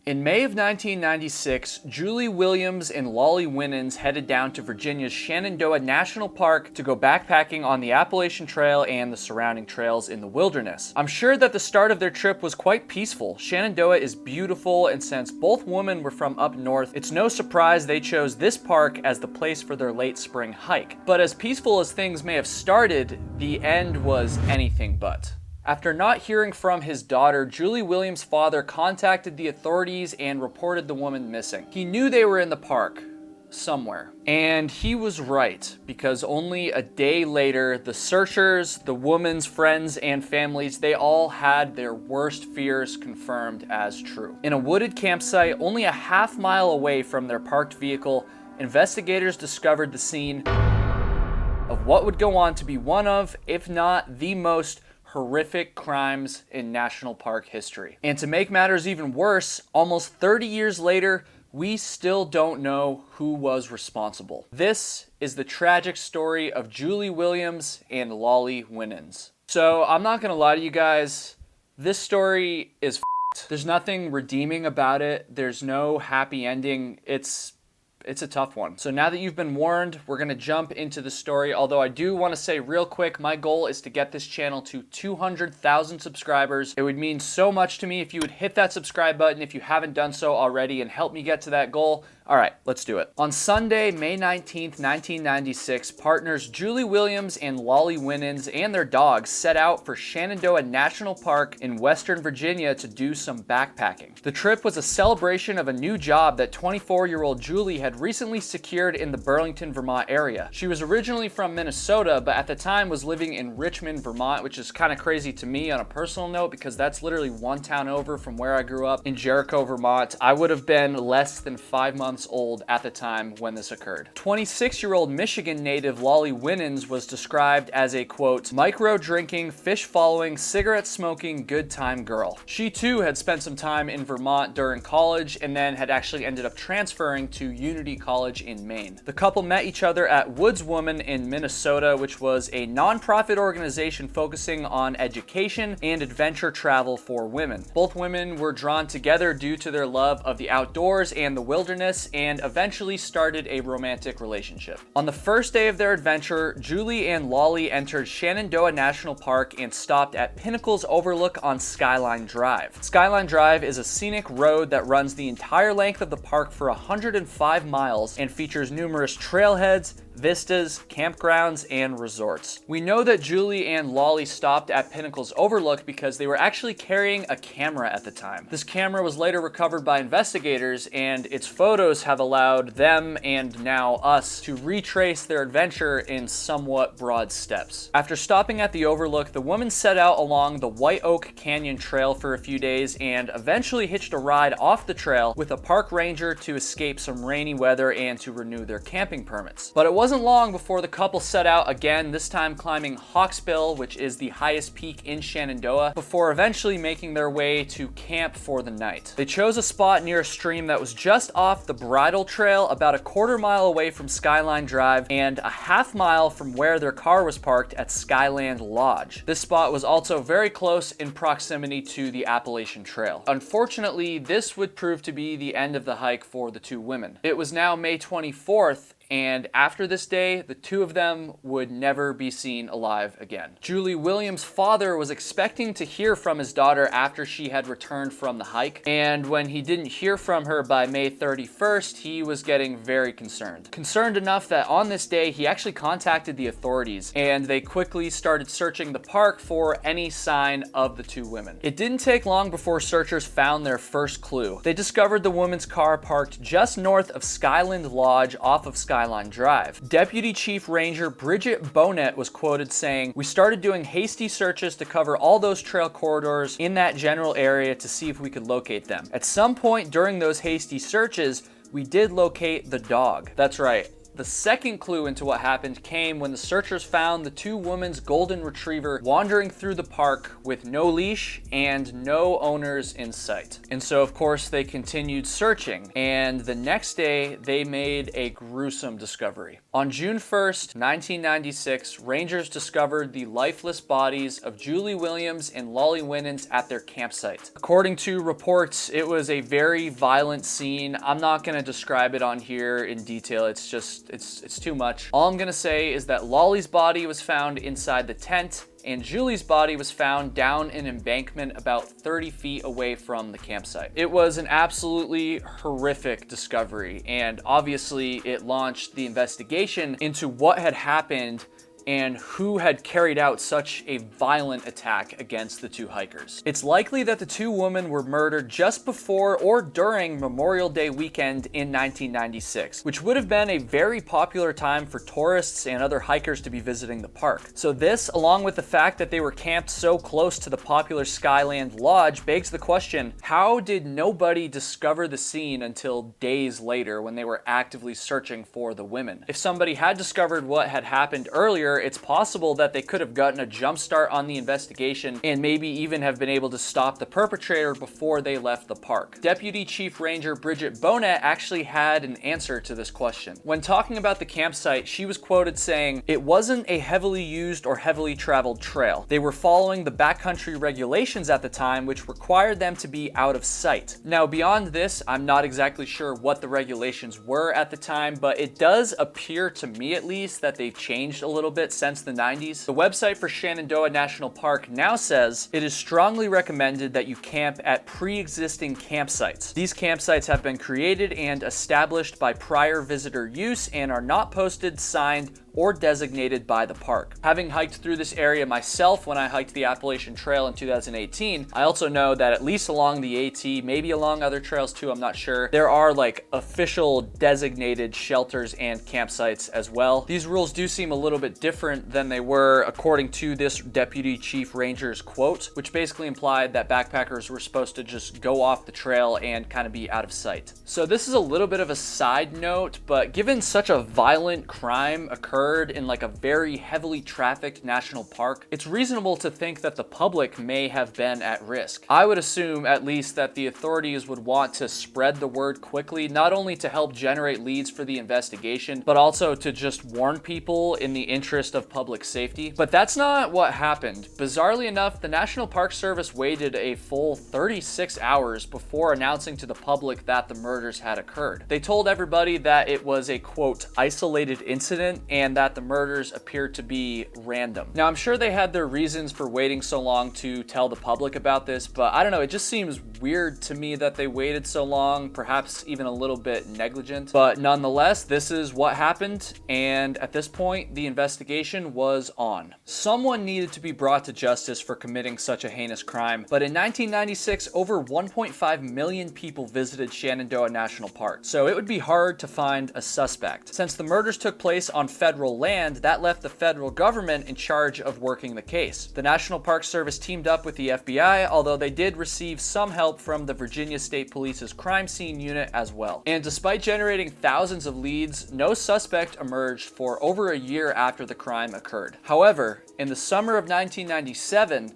In May of 1996, Julie Williams and Lollie Winans headed down to Virginia's Shenandoah National Park to go backpacking on the Appalachian Trail and the surrounding trails in the wilderness. I'm sure that the start of their trip was quite peaceful. Shenandoah is beautiful, and since both women were from up north, it's no surprise they chose this park as the place for their late spring hike. But as peaceful as things may have started, the end was anything but. After not hearing from his daughter, Julie Williams' father contacted the authorities and reported the woman missing. He knew they were in the park somewhere. And he was right, because only a day later, the searchers, the woman's friends and families, they all had their worst fears confirmed as true. In a wooded campsite only a half-mile away from their parked vehicle, investigators discovered the scene of what would go on to be one of, if not the most horrific crimes in national park history. And to make matters even worse, almost 30 years later, we still don't know who was responsible. This is the tragic story of Julie Williams and Lollie Winans. So I'm not gonna lie to you guys, this story is f***ed. There's nothing redeeming about it. There's no happy ending. It's a tough one. So now that you've been warned, we're gonna jump into the story. Although I do wanna say real quick, my goal is to get this channel to 200,000 subscribers. It would mean so much to me if you would hit that subscribe button if you haven't done so already and help me get to that goal. All right, let's do it. On Sunday, May 19th, 1996, partners Julie Williams and Lollie Winans and their dogs set out for Shenandoah National Park in Western Virginia to do some backpacking. The trip was a celebration of a new job that 24-year-old Julie had recently secured in the Burlington, Vermont area. She was originally from Minnesota, but at the time was living in Richmond, Vermont, which is kind of crazy to me on a personal note because that's literally one town over from where I grew up in Jericho, Vermont. I would have been less than 5 months old at the time when this occurred. 26-year-old Michigan native Lollie Winans was described as a, quote, micro-drinking, fish-following, cigarette-smoking, good-time girl. She too had spent some time in Vermont during college and then had actually ended up transferring to Unity College in Maine. The couple met each other at Woods Woman in Minnesota, which was a nonprofit organization focusing on education and adventure travel for women. Both women were drawn together due to their love of the outdoors and the wilderness, and eventually started a romantic relationship. On the first day of their adventure, Julie and Lollie entered Shenandoah National Park and stopped at Pinnacle's Overlook on Skyline Drive. Skyline Drive is a scenic road that runs the entire length of the park for 105 miles and features numerous trailheads, vistas, campgrounds, and resorts. We know that Julie and Lollie stopped at Pinnacle's Overlook because they were actually carrying a camera at the time. This camera was later recovered by investigators, and its photos have allowed them, and now us, to retrace their adventure in somewhat broad steps. After stopping at the Overlook, the woman set out along the White Oak Canyon Trail for a few days and eventually hitched a ride off the trail with a park ranger to escape some rainy weather and to renew their camping permits. But it wasn't long before the couple set out again, this time climbing Hawksbill, which is the highest peak in Shenandoah, before eventually making their way to camp for the night. They chose a spot near a stream that was just off the bridle trail, about a quarter-mile away from Skyline Drive and a half-mile from where their car was parked at Skyland Lodge. This spot was also very close in proximity to the Appalachian Trail. Unfortunately, this would prove to be the end of the hike for the two women. It was now May 24th, and after this day, the two of them would never be seen alive again. Julie Williams' father was expecting to hear from his daughter after she had returned from the hike, and when he didn't hear from her by May 31st, he was getting very concerned. Concerned enough that on this day, he actually contacted the authorities, and they quickly started searching the park for any sign of the two women. It didn't take long before searchers found their first clue. They discovered the woman's car parked just north of Skyland Lodge off of Skyline Drive. Deputy Chief Ranger Bridget Bonet was quoted saying, "We started doing hasty searches to cover all those trail corridors in that general area to see if we could locate them. At some point during those hasty searches, we did locate the dog." That's right. The second clue into what happened came when the searchers found the two women's golden retriever wandering through the park with no leash and no owners in sight. And so, of course, they continued searching, and the next day they made a gruesome discovery. On June 1st, 1996, rangers discovered the lifeless bodies of Julie Williams and Lollie Winans at their campsite. According to reports, it was a very violent scene. I'm not going to describe it on here in detail. It's too much. All I'm going to say is that Lollie's body was found inside the tent, and Julie's body was found down an embankment about 30 feet away from the campsite. It was an absolutely horrific discovery, and obviously it launched the investigation into what had happened and who had carried out such a violent attack against the two hikers. It's likely that the two women were murdered just before or during Memorial Day weekend in 1996, which would have been a very popular time for tourists and other hikers to be visiting the park. So this, along with the fact that they were camped so close to the popular Skyland Lodge, begs the question, how did nobody discover the scene until days later when they were actively searching for the women? If somebody had discovered what had happened earlier, it's possible that they could have gotten a jump start on the investigation and maybe even have been able to stop the perpetrator before they left the park. Deputy Chief Ranger Bridget Bonet actually had an answer to this question. When talking about the campsite, she was quoted saying, "It wasn't a heavily used or heavily traveled trail. They were following the backcountry regulations at the time, which required them to be out of sight." Now, beyond this, I'm not exactly sure what the regulations were at the time, but it does appear to me at least that they've changed a little bit since the 90s. The website for Shenandoah National Park now says it is strongly recommended that you camp at pre-existing campsites. These campsites have been created and established by prior visitor use and are not posted, signed, or designated by the park. Having hiked through this area myself when I hiked the Appalachian Trail in 2018, I also know that at least along the AT, maybe along other trails too, I'm not sure, there are like official designated shelters and campsites as well. These rules do seem a little bit different than they were according to this Deputy Chief Ranger's quote, which basically implied that backpackers were supposed to just go off the trail and kind of be out of sight. So this is a little bit of a side note, but given such a violent crime occurred in like a very heavily trafficked national park, it's reasonable to think that the public may have been at risk. I would assume at least that the authorities would want to spread the word quickly, not only to help generate leads for the investigation, but also to just warn people in the interest of public safety. But that's not what happened. Bizarrely enough, the National Park Service waited a full 36 hours before announcing to the public that the murders had occurred. They told everybody that it was a, quote, isolated incident and that the murders appeared to be random. Now, I'm sure they had their reasons for waiting so long to tell the public about this, but I don't know, it just seems weird to me that they waited so long, perhaps even a little bit negligent. But nonetheless, this is what happened, and at this point, the investigation was on. Someone needed to be brought to justice for committing such a heinous crime, but in 1996, over 1.5 million people visited Shenandoah National Park, so it would be hard to find a suspect. Since the murders took place on federal land, that left the federal government in charge of working the case. The National Park Service teamed up with the FBI, although they did receive some help from the Virginia State Police's crime scene unit as well. And despite generating thousands of leads, no suspect emerged for over a year after the crime occurred. However, in the summer of 1997,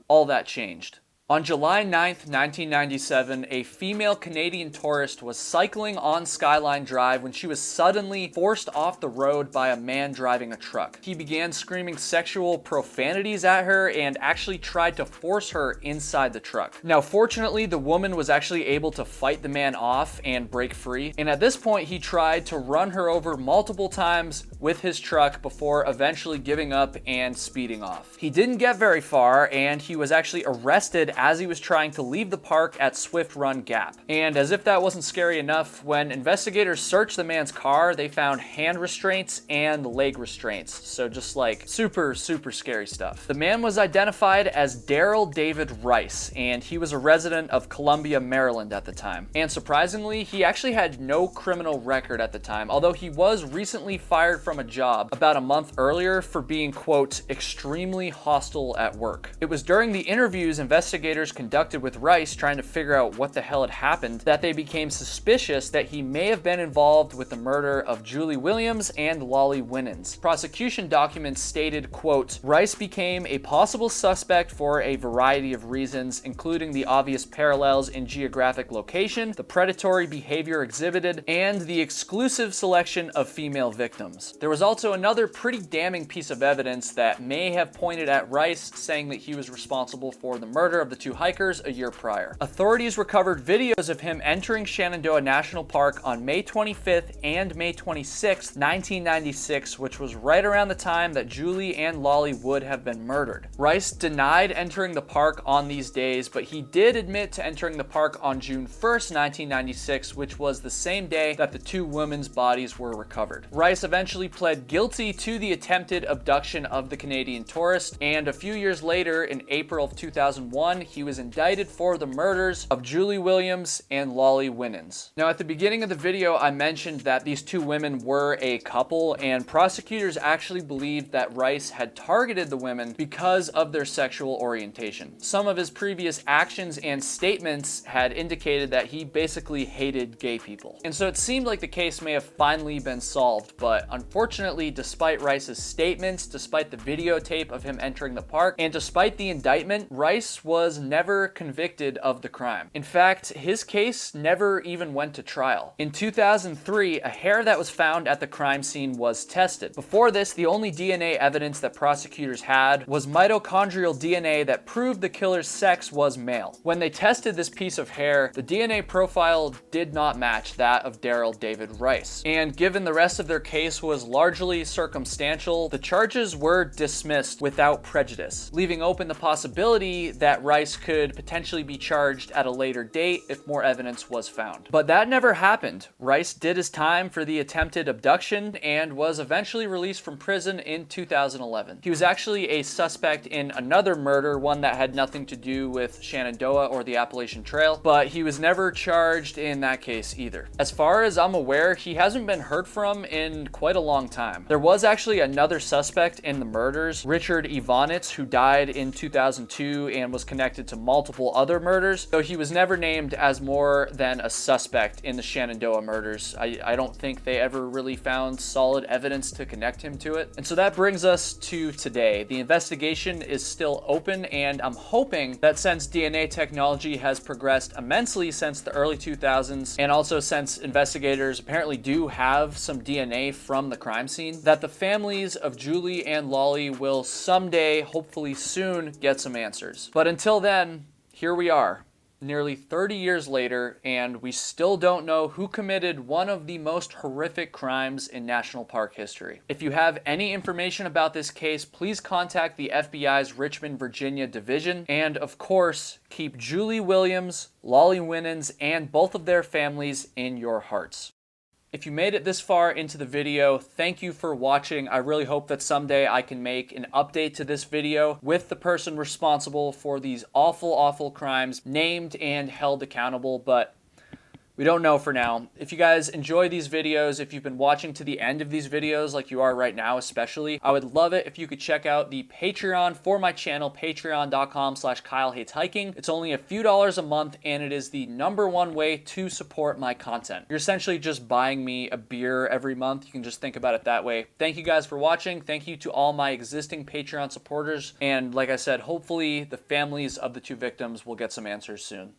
all that changed. On July 9th, 1997, a female Canadian tourist was cycling on Skyline Drive when she was suddenly forced off the road by a man driving a truck. He began screaming sexual profanities at her and actually tried to force her inside the truck. Now, fortunately, the woman was actually able to fight the man off and break free, and at this point, he tried to run her over multiple times with his truck before eventually giving up and speeding off. He didn't get very far, and he was actually arrested as he was trying to leave the park at Swift Run Gap. And as if that wasn't scary enough, when investigators searched the man's car, they found hand restraints and leg restraints. So just like super scary stuff. The man was identified as Daryl David Rice, and he was a resident of Columbia, Maryland at the time. And surprisingly, he actually had no criminal record at the time, although he was recently fired from from a job about a month earlier for being, quote, extremely hostile at work. It was during the interviews investigators conducted with Rice trying to figure out what the hell had happened that they became suspicious that he may have been involved with the murder of Julie Williams and Lollie Winans. Prosecution documents stated, quote, Rice became a possible suspect for a variety of reasons, including the obvious parallels in geographic location, the predatory behavior exhibited, and the exclusive selection of female victims. There was also another pretty damning piece of evidence that may have pointed at Rice, saying that he was responsible for the murder of the two hikers a year prior. Authorities recovered videos of him entering Shenandoah National Park on May 25th and May 26th, 1996, which was right around the time that Julie and Lollie would have been murdered. Rice denied entering the park on these days, but he did admit to entering the park on June 1st, 1996, which was the same day that the two women's bodies were recovered. Rice eventually pled guilty to the attempted abduction of the Canadian tourist, and a few years later, in April of 2001, he was indicted for the murders of Julie Williams and Lollie Winans. Now, at the beginning of the video, I mentioned that these two women were a couple, and prosecutors actually believed that Rice had targeted the women because of their sexual orientation. Some of his previous actions and statements had indicated that he basically hated gay people. And so it seemed like the case may have finally been solved, but unfortunately, despite Rice's statements, despite the videotape of him entering the park, and despite the indictment, Rice was never convicted of the crime. In fact, his case never even went to trial. In 2003, a hair that was found at the crime scene was tested. Before this, the only DNA evidence that prosecutors had was mitochondrial DNA that proved the killer's sex was male. When they tested this piece of hair, the DNA profile did not match that of Daryl David Rice. And given the rest of their case was largely circumstantial, the charges were dismissed without prejudice, leaving open the possibility that Rice could potentially be charged at a later date if more evidence was found. But that never happened. Rice did his time for the attempted abduction and was eventually released from prison in 2011. He was actually a suspect in another murder, one that had nothing to do with Shenandoah or the Appalachian Trail, but he was never charged in that case either. As far as I'm aware, he hasn't been heard from in quite a long time. There was actually another suspect in the murders, Richard Ivanitz, who died in 2002 and was connected to multiple other murders, though he was never named as more than a suspect in the Shenandoah murders. I don't think they ever really found solid evidence to connect him to it. And so that brings us to today. The investigation is still open, and I'm hoping that since DNA technology has progressed immensely since the early 2000s, and also since investigators apparently do have some DNA from the crime scene, that the families of Julie and Lollie will someday, hopefully soon, get some answers. But until then, here we are, nearly 30 years later, and we still don't know who committed one of the most horrific crimes in national park history. If you have any information about this case, please contact the FBI's Richmond, Virginia division, and of course, keep Julie Williams, Lollie Winans, and both of their families in your hearts. If you made it this far into the video, thank you for watching. I really hope that someday I can make an update to this video with the person responsible for these awful, awful crimes named and held accountable, but we don't know for now. If you guys enjoy these videos, if you've been watching to the end of these videos like you are right now especially, I would love it if you could check out the Patreon for my channel, patreon.com/KyleHatesHiking. It's only a few dollars a month, and it is the #1 way to support my content. You're essentially just buying me a beer every month. You can just think about it that way. Thank you guys for watching. Thank you to all my existing Patreon supporters. And like I said, hopefully the families of the two victims will get some answers soon.